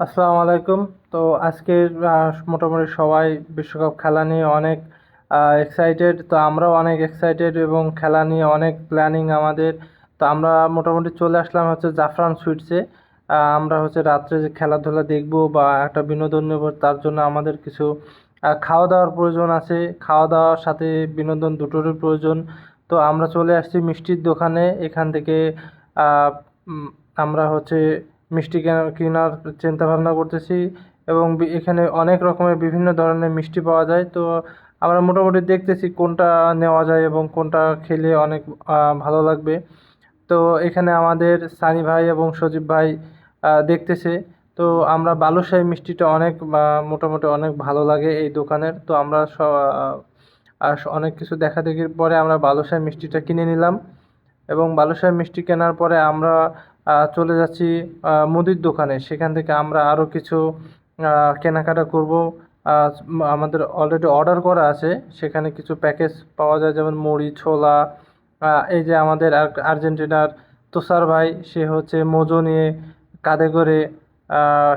আসসালামু আলাইকুম। তো আজকের মোটামুটি সবাই বিশ্বকাপ খেলা নিয়ে অনেক এক্সাইটেড। তো আমরাও অনেক এক্সাইটেড এবং খেলা নিয়ে অনেক প্ল্যানিং আমাদের। তো আমরা মোটামুটি চলে আসলাম হচ্ছে জাফরান সুইটসে। আমরা হচ্ছে রাত্রে যে খেলাধুলা দেখব বা একটা বিনোদন নেব, তার জন্য আমাদের কিছু খাওয়া দাওয়ার প্রয়োজন আছে। খাওয়া দাওয়ার সাথে বিনোদন দুটোরই প্রয়োজন। তো আমরা চলে আসছি মিষ্টির দোকানে। এখান থেকে আহ, উম, আমরা হচ্ছে মিষ্টি কেনার চিন্তা ভাবনা করতেছি এবং এখানে অনেক রকমের বিভিন্ন ধরনের মিষ্টি পাওয়া যায়। তো আমরা মোটামুটি দেখতেছি কোনটা নেওয়া যায় এবং কোনটা খেলে অনেক ভালো লাগবে। তো এখানে আমাদের সানি ভাই এবং সজীব ভাই দেখতেছে। তো আমরা বালুশাহী মিষ্টিটা অনেক মোটামুটি অনেক ভালো লাগে এই দোকানের। তো আমরা অনেক কিছু দেখা দেখির পরে আমরা বালুশাহী মিষ্টিটা কিনে নিলাম এবং বালুশাহী মিষ্টি কেনার পরে আমরা চলে যাচ্ছি মুদির দোকানে। সেখান থেকে আমরা আরও কিছু কেনাকাটা করব। আমাদের অলরেডি অর্ডার করা আছে। সেখানে কিছু প্যাকেজ পাওয়া যায়, যেমন মুড়ি, ছোলা। এই যে আমাদের আর্জেন্টিনার তুষার ভাই, সে হচ্ছে মোজো নিয়ে কাঁধে করে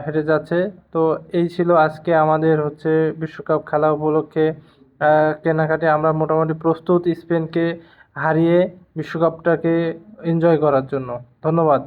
হেঁটে যাচ্ছে। তো এই ছিল আজকে আমাদের হচ্ছে বিশ্বকাপ খেলা উপলক্ষে কেনাকাটি। আমরা মোটামুটি প্রস্তুত স্পেনকে হারিয়ে বিশ্বকাপটাকে এনজয় করার জন্য। ধন্যবাদ।